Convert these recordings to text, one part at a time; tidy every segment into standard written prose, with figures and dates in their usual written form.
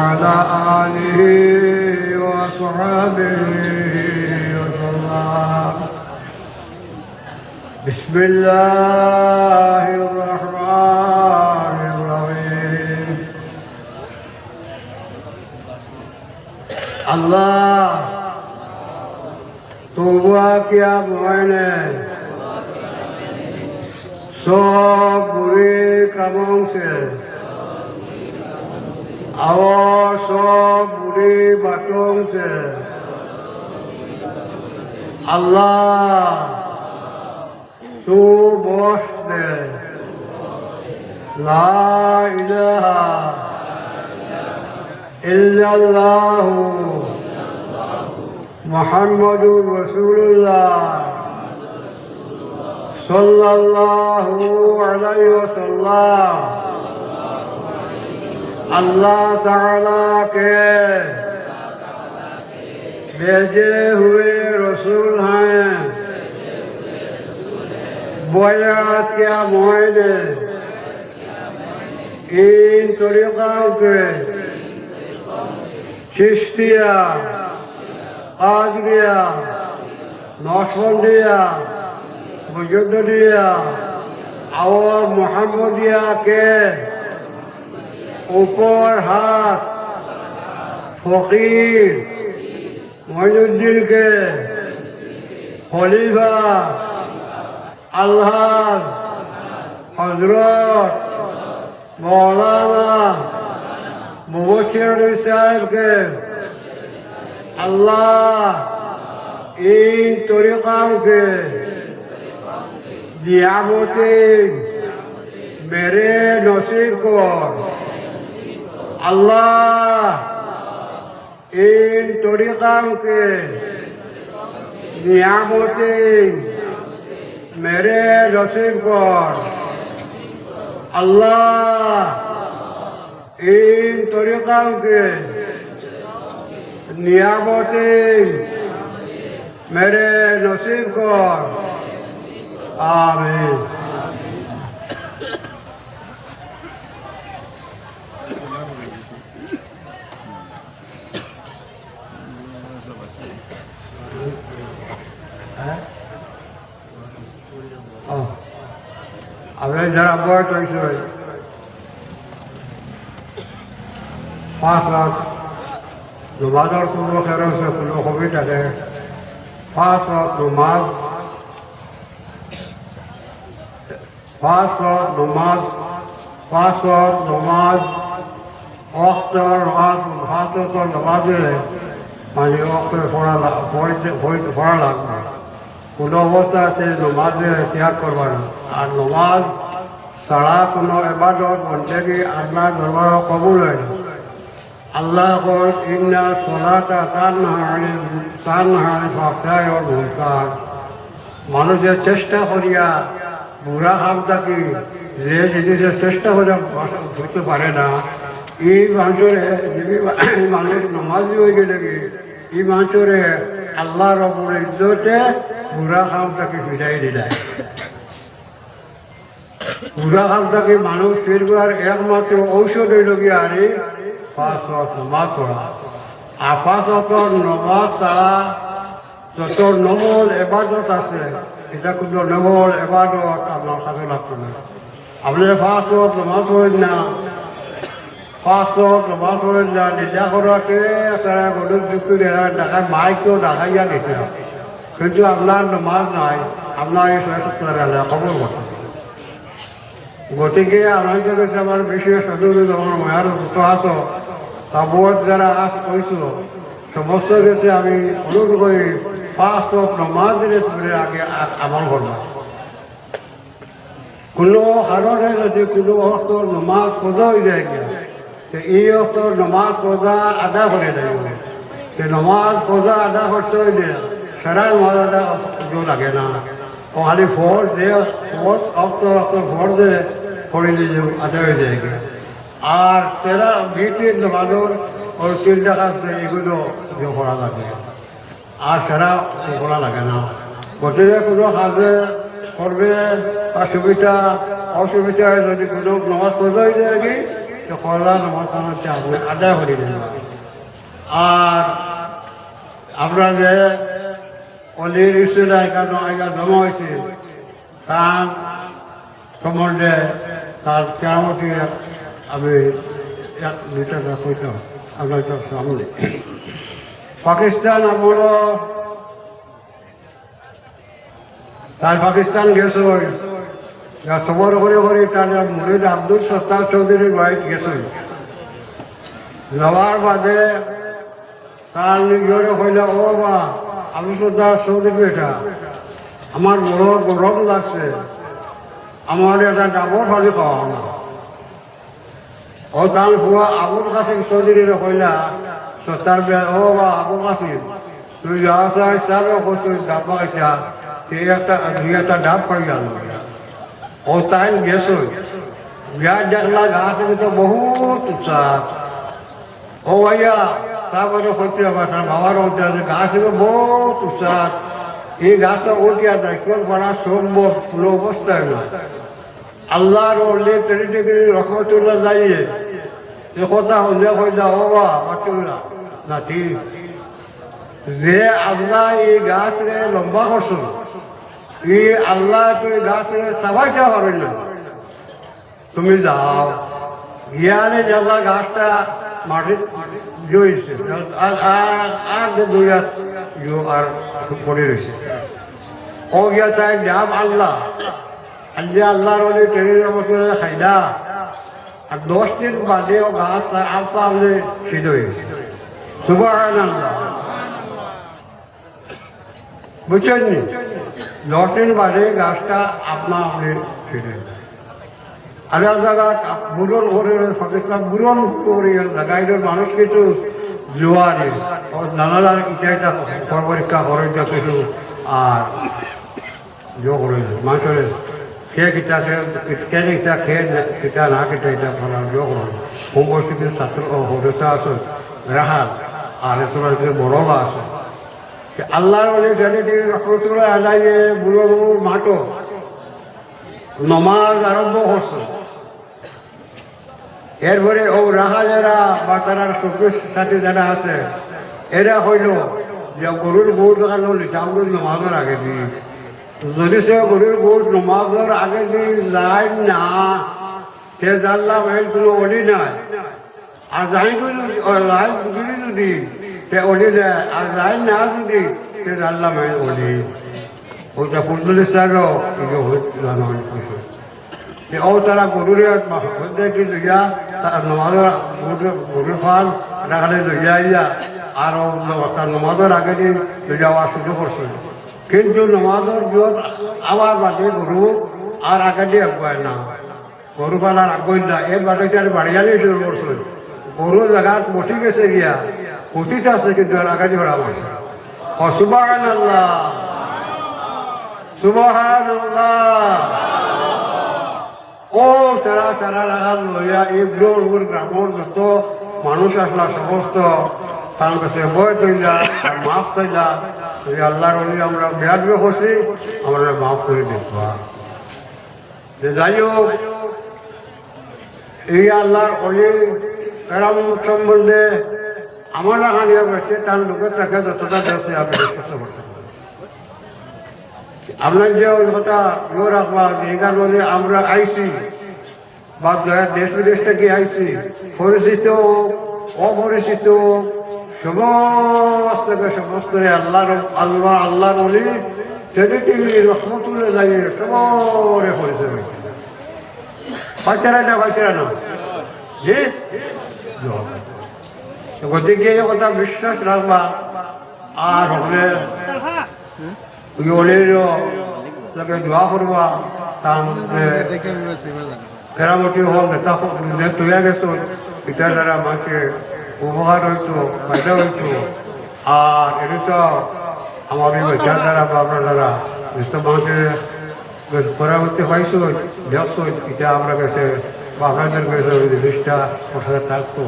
وعلى آله وصحبه وسلم. بسم الله الرحمن الرحيم. الله توبہ کیا میں نے سب برے کاموں سے اور سب بری باتوں سے اللہ تو بخش دے. لا الہ الا اللہ محمد رسول اللہ صلی اللہ علیہ وسلم اللہ تعالیٰ کے भेजे हुए रसूल हैं. बैअत किया मुआयने इन तरीक़ों के चिश्तिया, कादरिया, नक्शबंदिया, मुजद्दिदिया और मुहम्मदिया के ऊपर हाथ फकीर मोइनुद्दीन के खलीफा अलहाज हजरत मौलाना मुबश्शिर साहब के अल्लाह इन तरीक़ों के नियामतें मेरे नसीब को अल्लाह इन तरीक़ों के नियामतें मेरे नसीब पर अल्लाह इन तरीक़ों के नियामतें मेरे नसीब पर आमीन. আপনার যারা বয়স হয়েছে 5 লাখ নমাজের কোনো খেরো সে কোনো হবি থাকে 5 লাখ নমাজ 5 লাখ নমাজ 5 লাখ নমাজ অক্তর হাতর নমাজে মানে অক্তর পড়া লাগবে. কোনো অবস্থাতে নমাজে ত্যাগ করবার না. আর নমাজ ছাড়া কোনো ইবাদত বন্দেগী আল্লাহ দরবার কবুল হয় না. আল্লাহ কয় ইন্না সলাতা তানহা আনিল ফাহশাই ওয়াল মুনকার. মানুষের চেষ্টা করিয়া বুড়া কাম থাকি যে জিনিসের চেষ্টা করে হইতে পারে না এই মানুষের মানুষ নমাজি হয়ে গেলে কি এই মানুষের আল্লাহ রব্বুল ইজ্জতে বুড়া কামটাকে ফিরাই দিলায়. বুড়া কামটাকে মানুষ ফিরবার একমাত্র ঔষধ হইল কি আরে 5 ওয়াক্ত নামাজ পড়া. আর 5 ওয়াক্ত নামাজ ছাড়া যত নফল ইবাদত আছে এটা কোনো নফল ইবাদত আপনার কাছে লাগতো না. আপনি 5 ওয়াক্ত নামাজ পড়েন না 5 ওয়াক্ত নামাজ পড়েন না নিজা করাকে তারা গরুর যুক্তি দেখা মাইকেও দেখাইয়া দিতে হবে. কিন্তু আপনার নামাজ নাই আপনার এই খবর কথা. গতিকে আমাদের কাছে আমার বেশি সদুর আমার মায়ের দুটো আছো তাবত যারা আজ করেছিল সমস্ত কাছে আমি অনুরোধ করি 5 ওয়াক্ত নামাজের আগে আমল করবা. কোনো কারণে যদি কোনো অর্থ নামাজ পড়া হয়ে যায় তো এই অর্থ নামাজ পড়া আদা করে দেয়. নামাজ পড়া আদা করতে হইলে সারা নামাজ আদা লাগে না. ও খালি ফোর্স দিয়ে ফোর্স ফোর্সে পড়িলে যে আদা হয়ে যায়. আর তেরা ভিটির নামাজের ওর 3 টাকা আছে এগুলো পড়া লাগে আর সারা পড়া লাগে না. গতিকে কোনো কাজে করবে সুবিধা অসুবিধায় যদি কোনো নামাজ পড়া হয়ে যায় ফরলা নামাজ আদায় করে দিন। আর আমরা যে অলির ইস্যুরা এখানে জমা হয়েছে তার সম্বন্ধে তার কেরামতি আমি এক দুইটা কইতাম আপনার সামনে। পাকিস্তান আমলো তার পাকিস্তান গেছে খবর করে তার মুরিদ আব্দুল সত্তার চৌধুরীর বাড়িতে গেছে। যাওয়ার বাদে তার নিজের কইলে ও বা আবু সত্তার চৌধুরী এটা আমার বড় গরম লাগছে, আমার একটা ডাবর পানি খাওয়া না। ও তার হুয়া আবুল কাসিম চৌধুরীর কইলা সত্তার ও বা আবুল কাসিম তুই যাওয়া চাই চাবে তুই ডাব পাইছা দুই একটা ডাব পাই গেল। ও তাই গেছ বিয়ার দেখলা গাছ তো বহুত উৎসাহ। ও ভাইয়া তারপরে হচ্ছে বাবার উদ্যানে গাছ বহুত উৎসাহ। এই গাছটা ওকে আর নাই কেউ করা সম্ভব পুরো অবস্থায় না। আল্লাহর রহমতুল্লাহ যাইয়ে এ কথা হলে হয়ে যা ও বাতুল্লাহ না ঠিক যে আল্লাহ এই গাছ রে লম্বা করছো, এই আল্লাহ তুই গাছ রে সাবাইতে পারবেন না। তুমি যাও গিয়ারে যাবা গাছটা মাটির জইছে আর দুই আর পড়ে রয়েছে। ও গিয়া তাই যাব আল্লাহ আজকে আল্লাহর অলি ট্রেনের মতো খাইদা আর 10 দিন বাদে ও গাছ আপা আপনি সিদ্ধ হয়েছে। সুবহানাল্লাহ, বুঝছেন নি? 10 দিন বাদে গাছটা আপনা আপনি সিদ্ধ হয়েছে। আর জায়গা বুড়ন করে পাকিস্তান বুড়ন করে জায়গায় মানুষ কিছু জোয়ারে নানা ইটা পরীক্ষা করে কিছু আর জো করে মানুষের খেয়ে কিটা খেয়ে ইটা খেয়ে কিটা না কিটা এটা ফলার জো করে কম বয়সী কিছু ছাত্র হরতা আছে রাহাত আর তোরা বড়লা আছে। আল্লাহর অলি জানি রহমতুল্লাহ আলাইয়ে বুড়ো বুড়োর মাঠো নমাজ আরম্ভ করছে। এরপরে ও রাহালেরা বা তারা শক্তির সাথে যারা আছে এরা হইল যে গরুর গৌর দেখানো লিটামগুলো নমাজের আগে দিই। যদি সে গরুর গৌর নমাজের আগে দিয়ে যায় না সে জানলাম এই কোনো অলি নাই। আর যাই লাইন বুঝলি যদি সে অলি দেয় আর লাইন না যদি সে জানলাম এই অলি। ওইটা ফুটবল সাহেবও জানো ও তারা গরুরে লইয়া নমাজের গরুর ফাল রাখালে লইয়া আইয়া আর তার নমাজের আগে দিয়ে লই যাওয়া শুরু করছে। কিন্তু নমাজের জোর আবার বাদে গরু আর আগে দিয়ে আগুয়ায় না, গরু ফাল আর আগুয়াই না। এর বাদে তার বাড়িয়ালি শুরু করছে। গরু জায়গা বসি গেছে গিয়া অতীত আছে কিন্তু আর আগে দিয়ে ভরা মারছে। সুবহানাল্লাহ, সুবহানাল্লাহ। ও তারা তারা রাখাল লইয়া এগুলোর উপর গ্রামের যত মানুষ আসলা সমস্ত তার কাছে বয় তৈলা আর মাফ তৈলা ওই আল্লাহর অলি আমরা বেয়াদবে করছি আমরা মাফ করে দেখবা। যাই হোক এই আল্লাহর অলি কেরামত সম্বন্ধে আমার হানিয়া বেড়ছে তার লোকের তাকে যতটা দেশে আপনি চেষ্টা করতে আপনার যে ওই কথা ইয়ে রাখবা এখান বলে আমরা আইসি বা দেশ বিদেশ থেকে আইসি পরিচিত অপরিচিত সমস্ত আল্লাহর অলি টেলিটিভি রহমতুল্লাহ যাইয়ে সবরে পরিচয় হয়েছে। বাচ্চারা না জি গতিকে এই কথা বিশ্বাস রাখবা। আর হলে দোয়া করবা তার কেরামতি হল নেতা তৈরি গেছো এটার দ্বারা মানুষের উপকার হইতো ফায়দা হইতো। আর এটা তো আমার এই বাচ্চার দ্বারা বা আপনার দ্বারা যেসব মানুষের করা করতে পাইছো দেখছো এটা আমরা কাছে বা আপনাদের কাছে জিনিসটা প্রসাদ থাকতো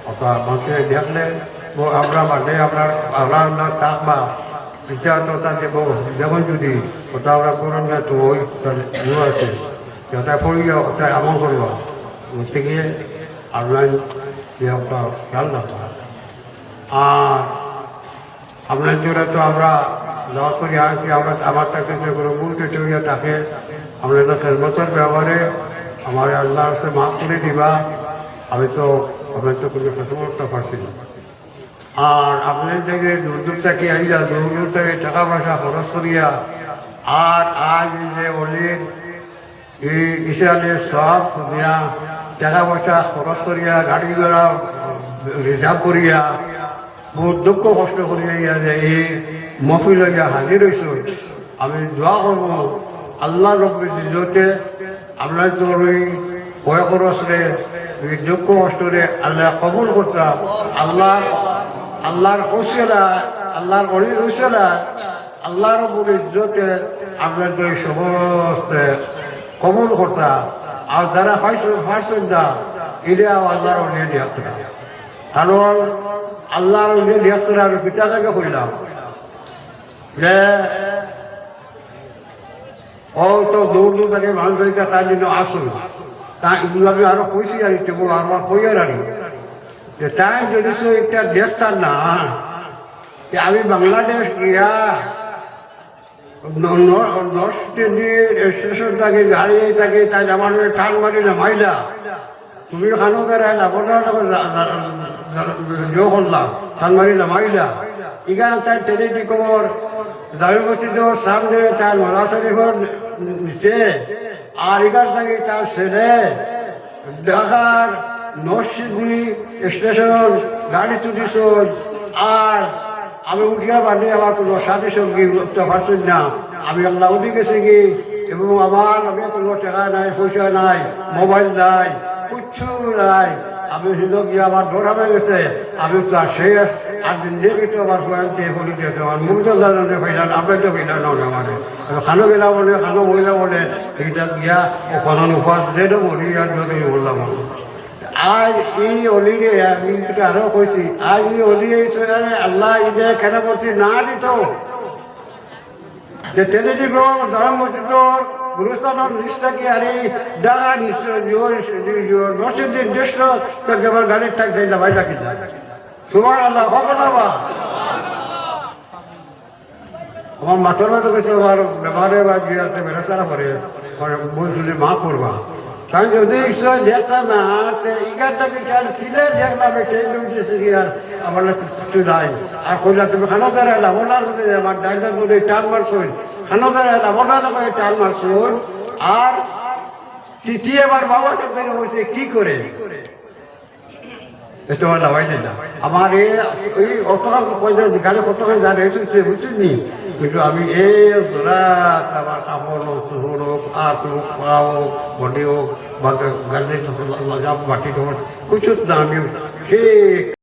অথবা মানুষের দেখলে আমরা বাদে আপনার থাকবা এটা তো তাতে যেমন যদি ওটা আমরা করুন না তো ওই আছে ওটা পড়িয়া ওটা আমল করবা বলতে গিয়ে আপনার একটা খেয়াল রাখবা। আর আপনার জন্য তো আমরা যাওয়া করে আসি, আমরা আমার তাকে যে কোনো মুহূর্তে চলিয়া থাকে আমরা তো খেলমতের ব্যবহারে আমার আল্লাহ হচ্ছে মাফ করে দিবা। আমি তো আপনার তো কোনো কথা বলতে পারছি না। আর আপনার থেকে দূর দূর থেকে আইয়া দূর দূর থেকে টাকা পয়সা খরচ করিয়া আর আজ যে অলির এই ইসরায়েলের সব দিয়া টাকা পয়সা খরচ করিয়া গাড়ি ঘোড়া রিজার্ভ করিয়া বহুত দুঃখ কষ্ট করিয়া যে এই মফিল হইয়া হাজির হয়েছ। আমি দোয়া করব আল্লাহ রব্বুল ইজ্জতে আপনার তোর ওই ভয় খরচরে এই দুঃখ কষ্টরে আল্লাহ কবুল করতাম। আল্লাহর ওসিলা আল্লাহর অলির ওসিলা আল্লাহ রব্বুল ইজ্জতে আপনার তো সমস্ত কবুল করতাম। আর যারা পাইছেন না এটাও আল্লাহর অলির যাত্রা। কারণ আল্লাহর অলির যাত্রা আমি পিতাকে কইলাম যে ও তো দূর দূর থেকে মানুষ তার জন্য আসুন। তা এগুলো আমি আরো কইছি আর একটু আমার কইয়ার আর যে তাই যদি একটা দেখতাম না যে আমি বাংলাদেশ গিয়া স্টেশন থাকে গাড়ি থাকে তাই আমার টান মারি নামাইলা তুমি খানো কেরাই জো করলাম টান মারি নামাইলা এখানে তাই টেলিটি খবর জামি মসজিদের সামনে তার মজা শরীফর নিচে আর এখান থেকে তার ছেলে ঢাকার নরসিংদী স্টেশন গাড়ি তুলিস। আর আমি উঠিয়া বানিয়ে আমার কোনো সাথী সঙ্গী উঠতে পারছেন না। আমি আল্লাহ উঠে গেছি কি এবং আমার আমি কোনো টাকা নাই পয়সা নাই মোবাইল নাই কিচ্ছু নাই। আমি শুধু গিয়ে আমার ডর হয়ে গেছে। আমি তো আর শেষ আর দিন দেখি তো আমার বয়ানকে বলি দিয়েছে আমার মুখ তো জানাতে পাইলাম আপনার তো পাইলাম না আমার খানো গেলা বলে খানো মহিলা বলে এইটা গিয়া ও খানো উপাস যেটা বলি আর যদি বললাম আজ এই অলিরে আমি আরো কইছি আজ এই অলি আল্লাহ ঈদে কেন করছি না দিত যে টেলিটি ধর্ম গুরুস্থানের নিষ্ঠাকে আর এই ডাঙা নরসিংদীর নিষ্ঠ তোকে আবার গাড়ির টাক দেয় না ভাই রাখি যায় তোমার আল্লাহ হবে না বা আমার মাথার মতো কিছু আমার ব্যবহারে বা গিয়ে বেড়াচারা করে বলছিল মা করবা তাই যদি ঈশ্বর দেখতাম না এগারটাকে চাল কিনে দেখলাম ট্রেন উঠেছে কি আর আমার কিছু নাই আর কইলা তুমি খানো দাঁড়াইলা ওনার আমার ডাক্তার করে টান মারছই খানো দাঁড়াইলা ওনার টান মারছই আর তিথি আমার বাবাকে বের হয়েছে কি করে এটা আমার লাভাই দিলাম আমার এই অতখান পয়সা গাড়ি কতখান যা রেখেছে বুঝছিনি কিন্তু আমি এই আমার কাপড় হোক হাত হোক পা হোক বডি হোক বা গাড়ি বাটি হোক কিছু না আমি ঠিক